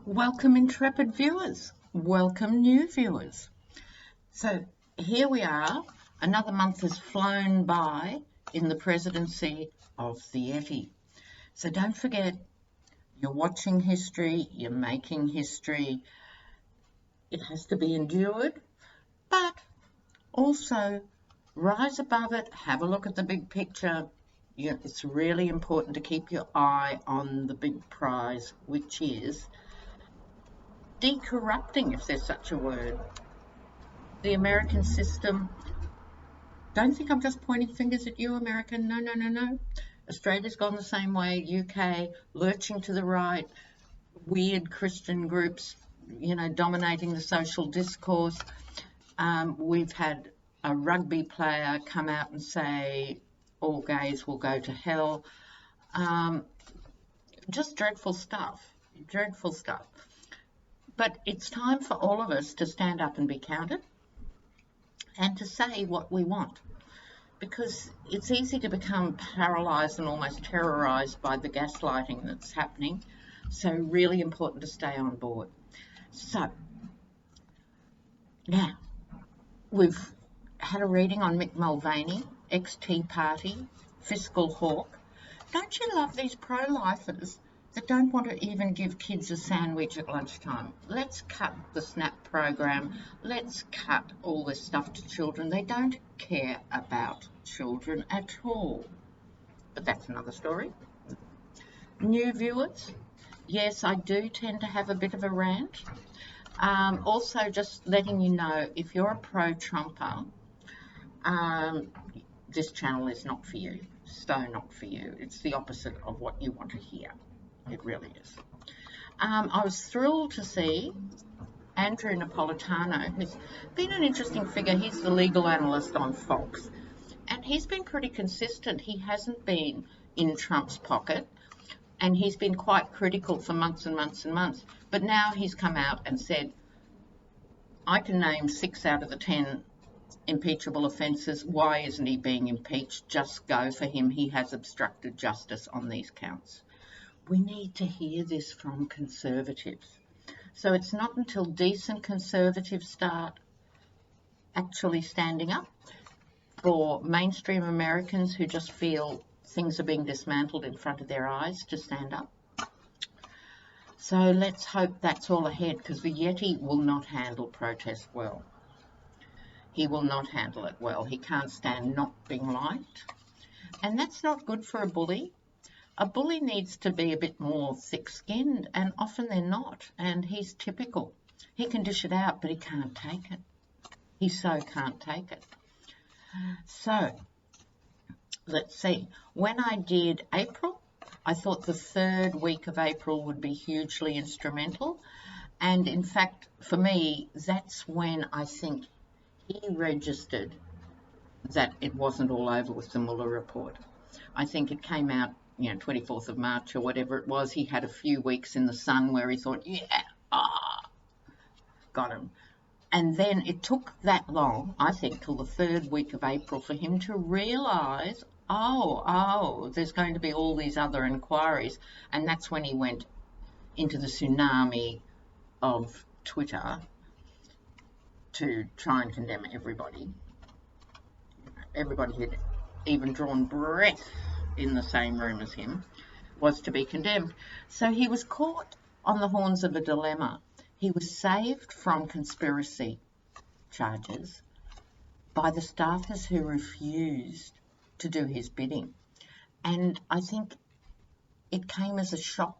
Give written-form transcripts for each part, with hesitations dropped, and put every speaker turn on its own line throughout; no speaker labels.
Welcome, intrepid viewers. Welcome, new viewers. So here we are. Another month has flown by in the presidency of the Yeti. So don't forget, you're watching history, you're making history. It has to be endured, but also rise above it, have a look at the big picture. It's really important to keep your eye on the big prize, which is decorrupting, if there's such a word, the American system. Don't think I'm just pointing fingers at you, America. No, no, no, no. Australia's gone the same way. UK lurching to the right. Weird Christian groups, dominating the social discourse. We've had a rugby player come out and say all gays will go to hell. Just dreadful stuff. Dreadful stuff. But it's time for all of us to stand up and be counted and to say what we want, because it's easy to become paralysed and almost terrorised by the gaslighting that's happening. So really important to stay on board. So now we've had a reading on Mick Mulvaney, ex-Tea Party, fiscal hawk. Don't you love these pro-lifers that don't want to even give kids a sandwich at lunchtime? Let's cut the SNAP program. Let's cut all this stuff to children. They don't care about children at all. But that's another story. New viewers, yes, I do tend to have a bit of a rant. Also, just letting you know, if you're a pro-Trumper, this channel is not for you. So not for you. It's the opposite of what you want to hear. It really is. I was thrilled to see Andrew Napolitano, who's been an interesting figure. He's the legal analyst on Fox, and he's been pretty consistent. He hasn't been in Trump's pocket, and he's been quite critical for months and months and months. But now he's come out and said, I can name 6 out of the 10 impeachable offences. Why isn't he being impeached? Just go for him. He has obstructed justice on these counts. We need to hear this from conservatives. So it's not until decent conservatives start actually standing up for mainstream Americans who just feel things are being dismantled in front of their eyes to stand up. So let's hope that's all ahead, because the Yeti will not handle protest well. He will not handle it well. He can't stand not being liked. And that's not good for a bully. A bully needs to be a bit more thick-skinned, and often they're not, and he's typical. He can dish it out, but he can't take it. He so can't take it. So, let's see. When I did April, I thought the 3rd week of April would be hugely instrumental, and in fact, for me, that's when I think he registered that it wasn't all over with the Mueller report. I think it came out 24th of March or whatever it was. He had a few weeks in the sun where he thought, got him. And then it took that long, I think, till the 3rd week of April for him to realise, there's going to be all these other inquiries. And that's when he went into the tsunami of Twitter to try and condemn everybody. Everybody had even drawn breath in the same room as him was to be condemned. So he was caught on the horns of a dilemma. He was saved from conspiracy charges by the staffers who refused to do his bidding. And I think it came as a shock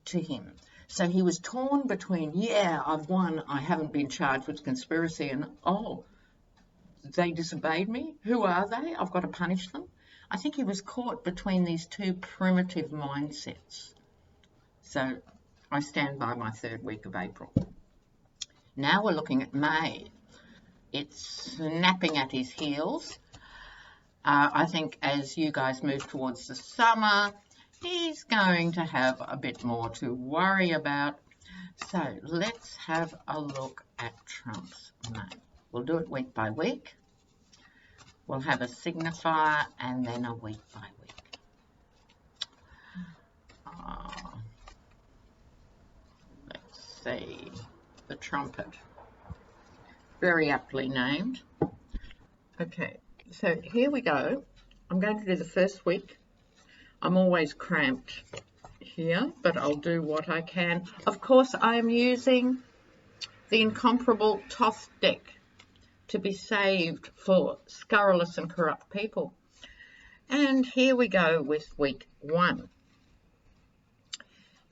to him. So he was torn between, I've won, I haven't been charged with conspiracy, and they disobeyed me. Who are they? I've got to punish them. I think he was caught between these two primitive mindsets. So I stand by my 3rd week of April. Now we're looking at May. It's snapping at his heels. I think as you guys move towards the summer, he's going to have a bit more to worry about. So let's have a look at Trump's May. We'll do it week by week. We'll have a signifier and then a week by week. Let's see. The Trumpet. Very aptly named. Okay, so here we go. I'm going to do the first week. I'm always cramped here, but I'll do what I can. Of course, I am using the incomparable Thoth deck to be saved for scurrilous and corrupt people. And here we go with week 1.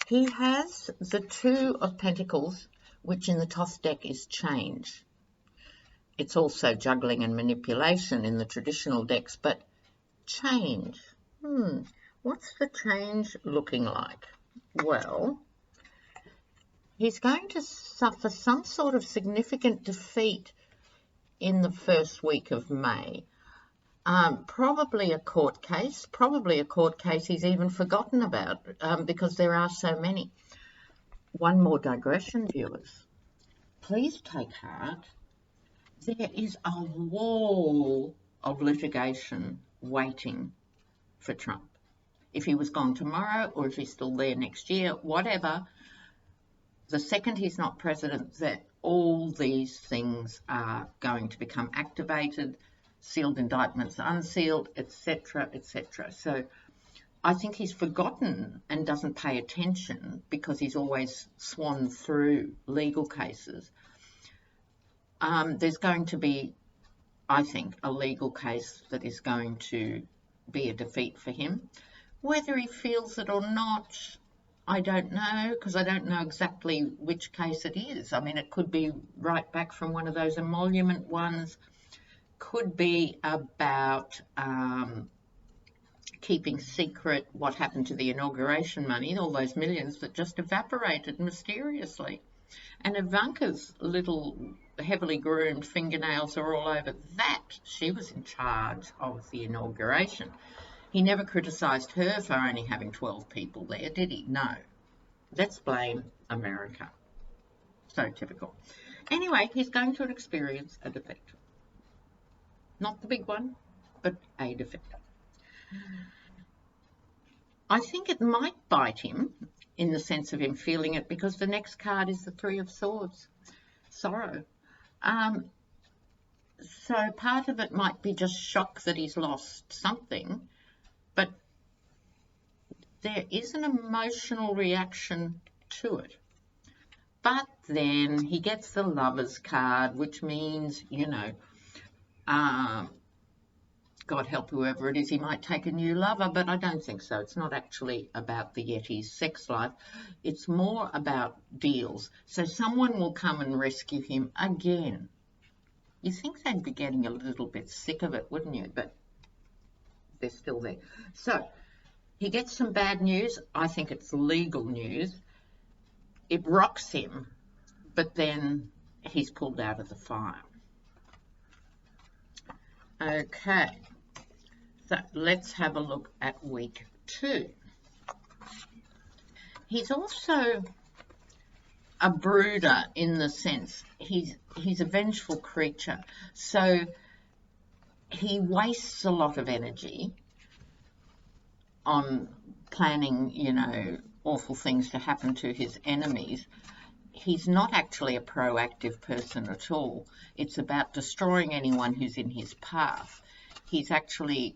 He has the 2 of Pentacles, which in the Thoth deck is change. It's also juggling and manipulation in the traditional decks, but change. What's the change looking like? Well, he's going to suffer some sort of significant defeat in the first week of May. Probably a court case he's even forgotten about because there are so many. One more digression, viewers. Please take heart. There is a wall of litigation waiting for Trump. If he was gone tomorrow or if he's still there next year, whatever, the second he's not president, that all these things are going to become activated, sealed indictments unsealed, etc., etc. So I think he's forgotten and doesn't pay attention because he's always swanned through legal cases. There's going to be, I think, a legal case that is going to be a defeat for him. Whether he feels it or not, I don't know, because I don't know exactly which case it is. I mean, it could be right back from one of those emolument ones, could be about keeping secret what happened to the inauguration money, all those millions that just evaporated mysteriously. And Ivanka's little heavily groomed fingernails are all over that. She was in charge of the inauguration. He never criticised her for only having 12 people there, did he? No. Let's blame America. So typical. Anyway, he's going to experience a defeat. Not the big one, but a defeat. I think it might bite him in the sense of him feeling it because the next card is the 3 of Swords, sorrow. So part of it might be just shock that he's lost something, but there is an emotional reaction to it. But then he gets the Lover's card, which means, you know, God help whoever it is, he might take a new lover, but I don't think so. It's not actually about the Yeti's sex life. It's more about deals. So someone will come and rescue him again. You think they'd be getting a little bit sick of it, wouldn't you? But they're still there. So he gets some bad news. I think it's legal news. It rocks him, but then he's pulled out of the fire. Okay, so let's have a look at week 2. He's also a brooder in the sense he's a vengeful creature. So he wastes a lot of energy on planning, you know, awful things to happen to his enemies. He's not actually a proactive person at all. It's about destroying anyone who's in his path. He's actually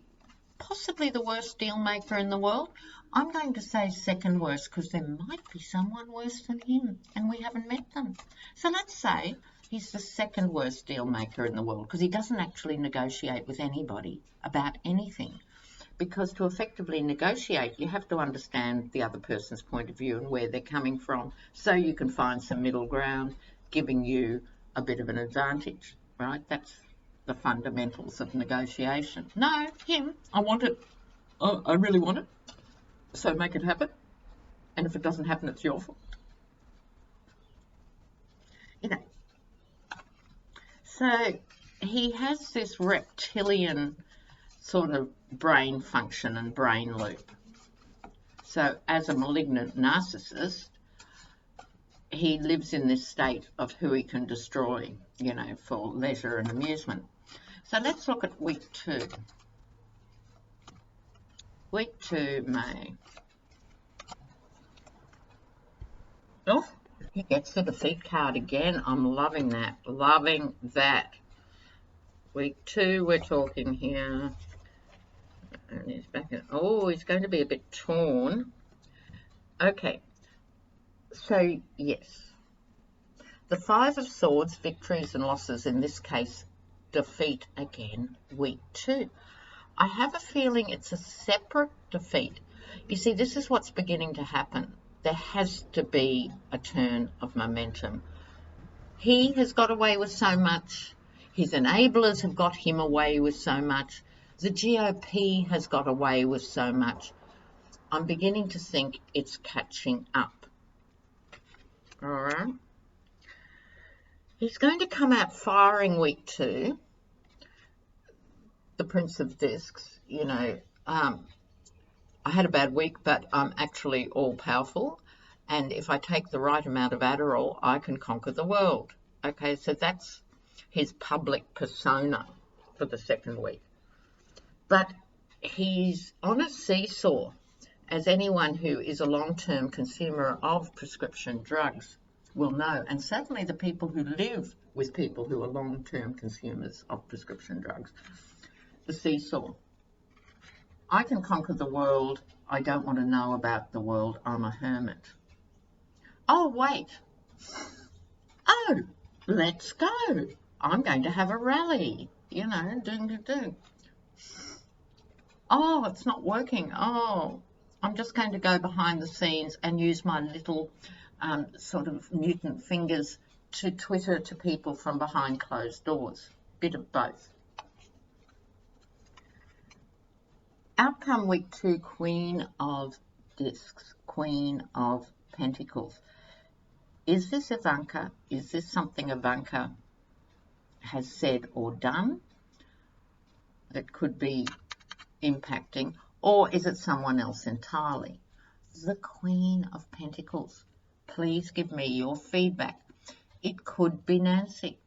possibly the worst deal maker in the world. I'm going to say second worst because there might be someone worse than him and we haven't met them. So let's say he's the second worst deal maker in the world because he doesn't actually negotiate with anybody about anything. Because to effectively negotiate, you have to understand the other person's point of view and where they're coming from so you can find some middle ground, giving you a bit of an advantage, right? That's the fundamentals of negotiation. No, him, I want it. Oh, I really want it. So make it happen. And if it doesn't happen, it's your fault. You know. So he has this reptilian sort of brain function and brain loop. So as a malignant narcissist, he lives in this state of who he can destroy, you know, for leisure and amusement. So let's look at week 2. Week 2, May. Oh, He gets the defeat card again. I'm loving that. Loving that. Week 2, we're talking here. And he's back at, oh, he's going to be a bit torn. Okay. So, yes. The 5 of Swords, victories and losses, in this case, defeat again, week 2. I have a feeling it's a separate defeat. You see, this is what's beginning to happen. There has to be a turn of momentum. He has got away with so much. His enablers have got him away with so much. The GOP has got away with so much. I'm beginning to think it's catching up. All right. He's going to come out firing week 2. The Prince of Discs, you know, I had a bad week, but I'm actually all-powerful. And if I take the right amount of Adderall, I can conquer the world. Okay, so that's his public persona for the second week. But he's on a seesaw, as anyone who is a long-term consumer of prescription drugs will know. And certainly the people who live with people who are long-term consumers of prescription drugs. The seesaw. I can conquer the world. I don't want to know about the world. I'm a hermit. Oh, wait. Oh, let's go. I'm going to have a rally. You know, do. Oh, it's not working. Oh, I'm just going to go behind the scenes and use my little sort of mutant fingers to Twitter to people from behind closed doors. Bit of both. Outcome week 2, Queen of Discs, Queen of Pentacles. Is this Ivanka? Is this something Ivanka has said or done that could be impacting? Or is it someone else entirely? The Queen of Pentacles. Please give me your feedback. It could be Nancy.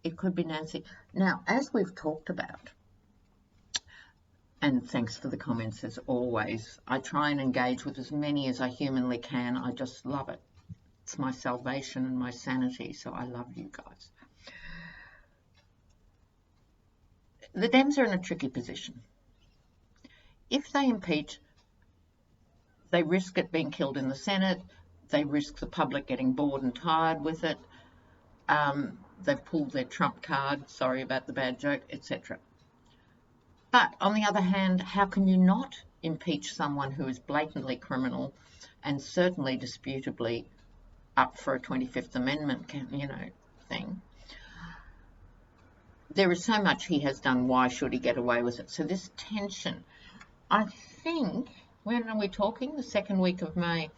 It could be Nancy. Now, as we've talked about, and thanks for the comments as always. I try and engage with as many as I humanly can. I just love it. It's my salvation and my sanity, so I love you guys. The Dems are in a tricky position. If they impeach, they risk it being killed in the Senate. They risk the public getting bored and tired with it. They've pulled their Trump card. Sorry about the bad joke, etc. But on the other hand, how can you not impeach someone who is blatantly criminal and certainly disputably up for a 25th Amendment, thing? There is so much he has done. Why should he get away with it? So this tension, I think, when are we talking? The second week of May.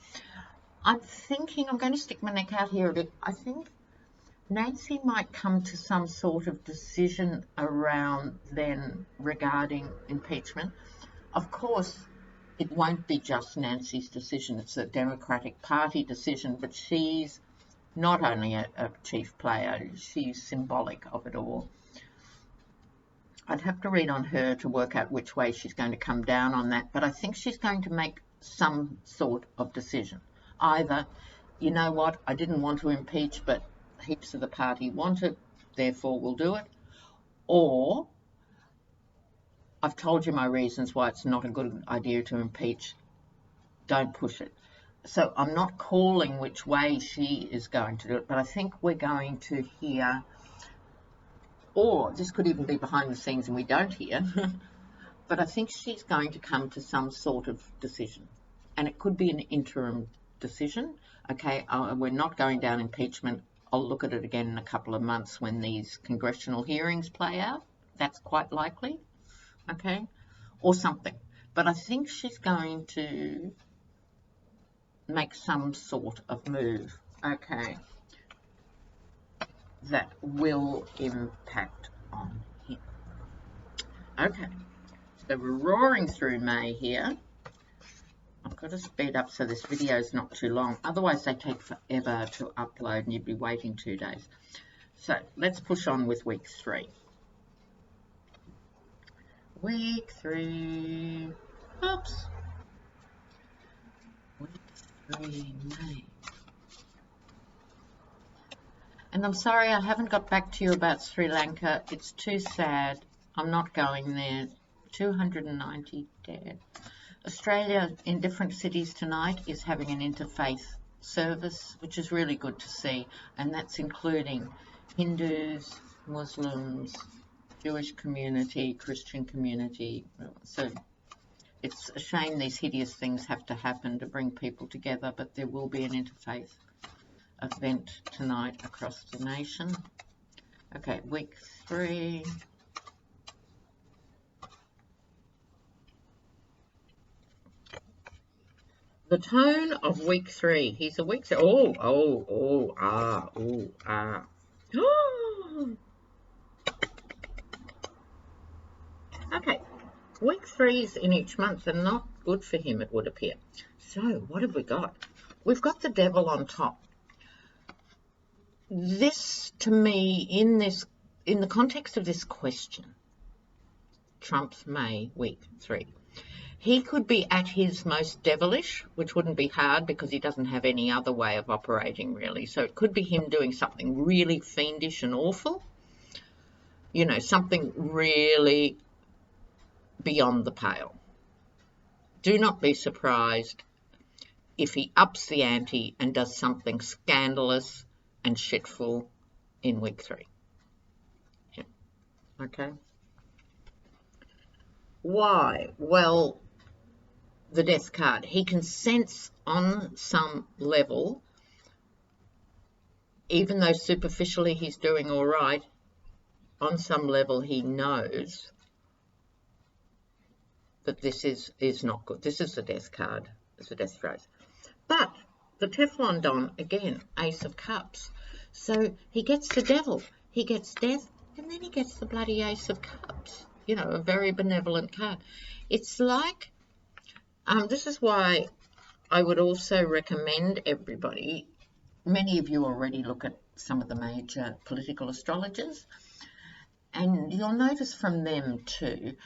I'm thinking, I'm going to stick my neck out here a bit. I think Nancy might come to some sort of decision around then regarding impeachment. Of course, it won't be just Nancy's decision. It's a Democratic Party decision, but she's not only a chief player, she's symbolic of it all. I'd have to read on her to work out which way she's going to come down on that, but I think she's going to make some sort of decision. Either, you know what, I didn't want to impeach, but heaps of the party want it, therefore we'll do it. Or, I've told you my reasons why it's not a good idea to impeach. Don't push it. So I'm not calling which way she is going to do it, but I think we're going to hear, or this could even be behind the scenes and we don't hear, but I think she's going to come to some sort of decision. And it could be an interim decision. Okay, we're not going down impeachment. I'll look at it again in a couple of months when these congressional hearings play out. That's quite likely, okay, or something. But I think she's going to make some sort of move, okay, that will impact on him. Okay, so we're roaring through May here. I've got to speed up so this video is not too long. Otherwise, they take forever to upload and you'd be waiting 2 days. So let's push on with week 3. Week 3. Oops. Week 3, May. And I'm sorry I haven't got back to you about Sri Lanka. It's too sad. I'm not going there. 290 dead. Australia in different cities tonight is having an interfaith service, which is really good to see, and that's including Hindus, Muslims, Jewish community, Christian community. So it's a shame these hideous things have to happen to bring people together, but there will be an interfaith event tonight across the nation. Okay, week 3. The tone of week 3. He's a week 3. Okay, week 3s in each month are not good for him, it would appear. So, what have we got? We've got the devil on top. This, to me, in the context of this question, Trump's May week 3, he could be at his most devilish, which wouldn't be hard because he doesn't have any other way of operating, really. So it could be him doing something really fiendish and awful, you know, something really beyond the pale. Do not be surprised if he ups the ante and does something scandalous and shitful in week 3. Yeah. Okay. Why? Well, the death card. He can sense on some level, even though superficially he's doing all right, on some level he knows that this is not good. This is the death card. It's the death phrase. But the Teflon Don, again, Ace of Cups. So he gets the devil, he gets death, and then he gets the bloody Ace of Cups. You know, a very benevolent card. It's like, this is why I would also recommend everybody, many of you already look at some of the major political astrologers, and you'll notice from them too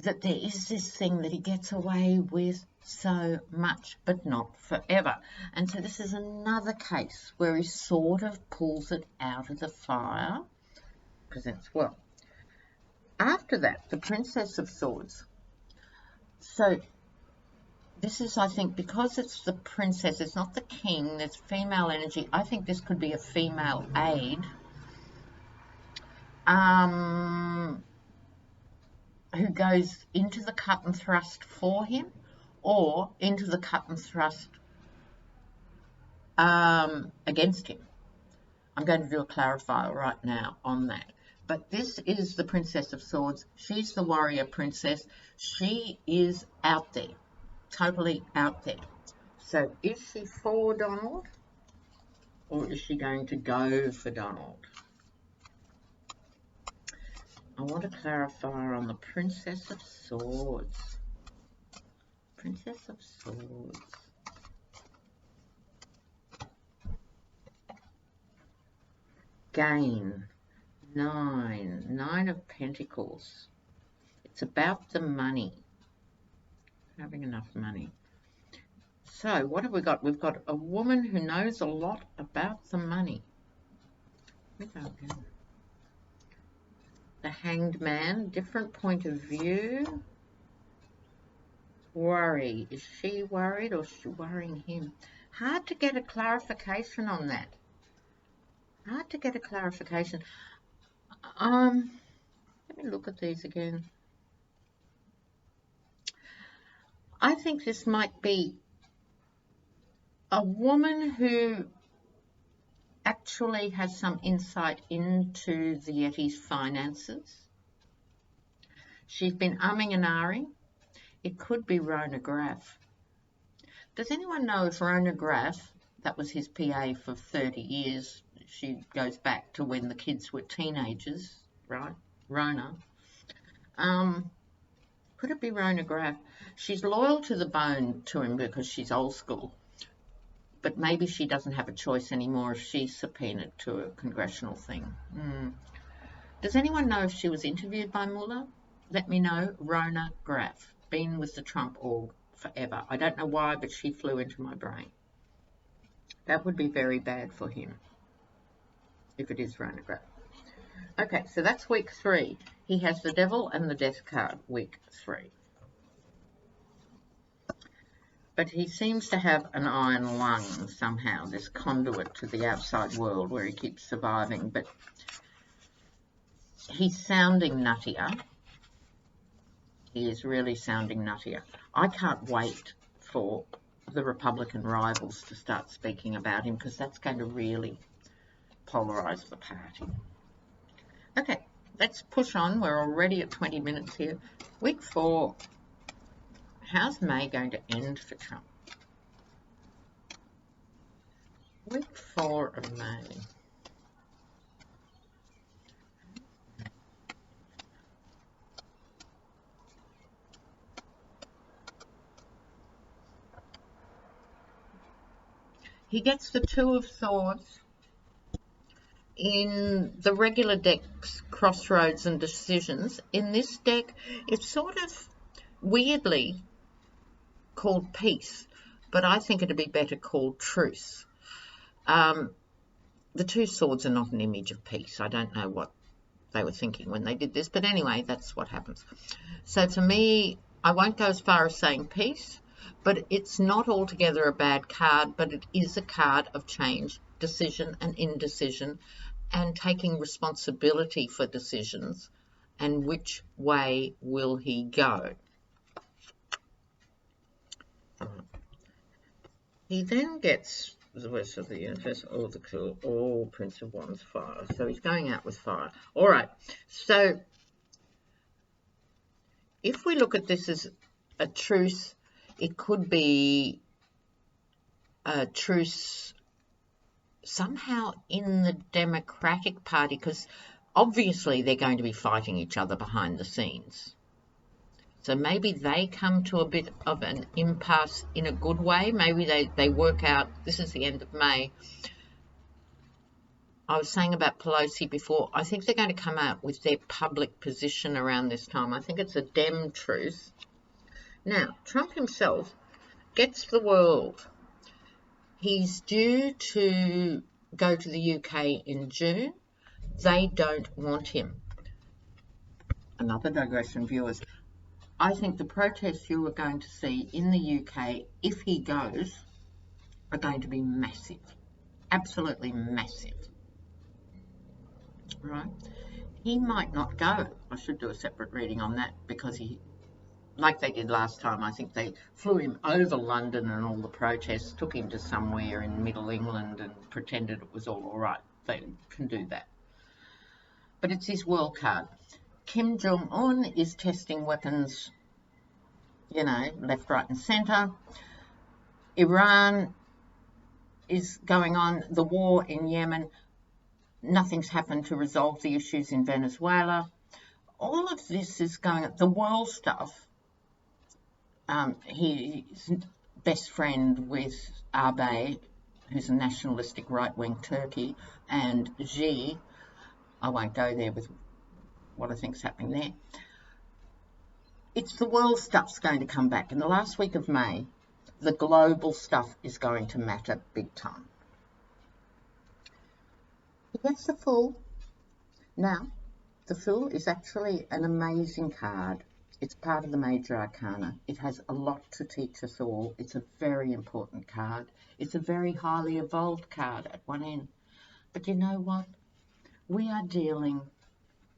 that there is this thing that he gets away with so much, but not forever. And so this is another case where he sort of pulls it out of the fire, presents well. After that, the Princess of Swords. So this is, I think, because it's the princess, it's not the king, there's female energy. I think this could be a female aide who goes into the cut and thrust for him, or into the cut and thrust against him. I'm going to do a clarifier right now on that. But this is the Princess of Swords. She's the warrior princess. She is out there, totally out there. So is she for Donald, or is she going to go for Donald? I want to clarify on the Princess of Swords. Princess of Swords. Gain. 9. 9 of Pentacles. It's about the money. Having enough money. So what have we got? We've got a woman who knows a lot about the money. The Hanged Man, different point of view. Worry. Is she worried or is she worrying him? Hard to get a clarification on that. Hard to get a clarification. Let me look at these again. I think this might be a woman who actually has some insight into the Yeti's finances. She's been umming and ahhing. It could be Rona Graff. Does anyone know if Rona Graff, that was his PA for 30 years, she goes back to when the kids were teenagers, right? Rona. Could it be Rona Graff? She's loyal to the bone to him because she's old school. But maybe she doesn't have a choice anymore if she's subpoenaed to a congressional thing. Does anyone know if she was interviewed by Mueller? Let me know. Rona Graff. Been with the Trump org forever. I don't know why, but she flew into my brain. That would be very bad for him. if it is retrograde. Okay, so that's week 3. He has the Devil and the Death card, week 3. But he seems to have an iron lung somehow, this conduit to the outside world where he keeps surviving. But he's sounding nuttier. He is really sounding nuttier. I can't wait for the Republican rivals to start speaking about him, because that's going to really polarise the party. Okay, let's push on. We're already at 20 minutes here. Week 4. How's May going to end for Trump? Week 4 of May. He gets the Two of Swords. In the regular deck's Crossroads and Decisions, in this deck, it's sort of weirdly called Peace, but I think it'd be better called Truce. The Two Swords are not an image of peace. I don't know what they were thinking when they did this, but anyway, that's what happens. So for me, I won't go as far as saying peace, but it's not altogether a bad card, but it is a card of change, decision and indecision, and taking responsibility for decisions, and which way will he go. He then gets the rest of the universe, all Prince of Wands, fire. So he's going out with fire. All right. So if we look at this as a truce, it could be a truce somehow in the Democratic Party, because obviously they're going to be fighting each other behind the scenes. So maybe they come to a bit of an impasse in a good way. Maybe they work out, this is the end of May. I was saying about Pelosi before, I think they're going to come out with their public position around this time. I think it's a Dem truce. Now, Trump himself gets the world. He's due to go to the UK in June. They don't want him. Another digression, viewers. I think the protests you are going to see in the UK, if he goes, are going to be massive. Absolutely massive. Right? He might not go. I should do a separate reading on that, because he, like they did last time, I think they flew him over London and all the protests, took him to somewhere in Middle England and pretended it was all right. They can do that. But it's his world card. Kim Jong-un is testing weapons, you know, left, right and centre. Iran is going on, the war in Yemen. Nothing's happened to resolve the issues in Venezuela. All of this is going on. The world stuff. He's best friend with Abe, who's a nationalistic right-wing Turkey, and Xi. I won't go there with what I think's happening there. It's the world stuff's going to come back. In the last week of May, the global stuff is going to matter big time. He gets the Fool. Now, the Fool is actually an amazing card. It's part of the Major Arcana. It has a lot to teach us all. It's a very important card. It's a very highly evolved card at one end. But you know what? We are dealing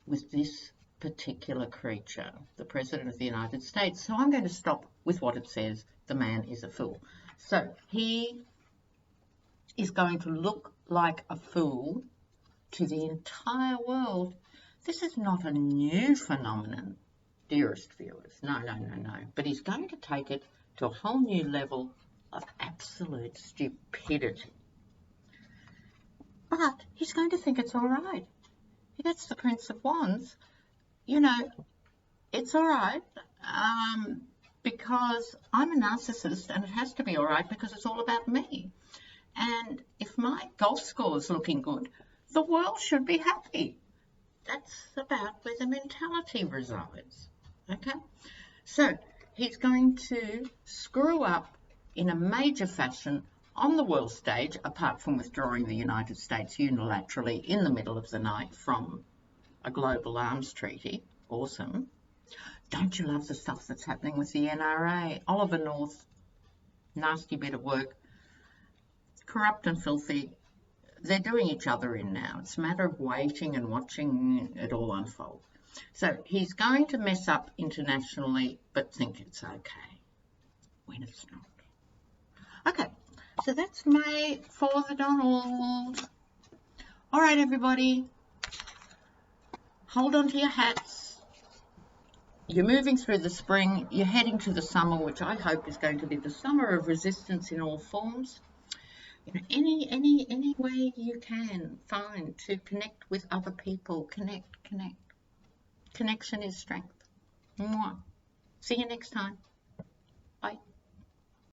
with this particular creature, the President of the United States. So I'm going to stop with what it says. The man is a fool. So he is going to look like a fool to the entire world. This is not a new phenomenon, dearest viewers. No. But he's going to take it to a whole new level of absolute stupidity. But he's going to think it's all right. He gets the Prince of Wands. You know, it's all right because I'm a narcissist, and it has to be all right because it's all about me. And if my golf score is looking good, the world should be happy. That's about where the mentality resides. Okay? So he's going to screw up in a major fashion on the world stage, apart from withdrawing the United States unilaterally in the middle of the night from a global arms treaty. Awesome. Don't you love the stuff that's happening with the NRA? Oliver North, nasty bit of work, corrupt and filthy. They're doing each other in now. It's a matter of waiting and watching it all unfold. So he's going to mess up internationally, but think it's okay when it's not. Okay, so that's May for the Donald. All right, everybody, hold on to your hats. You're moving through the spring. You're heading to the summer, which I hope is going to be the summer of resistance in all forms. You know, any way you can find to connect with other people. Connect. Connection is strength. Mwah. See you next time.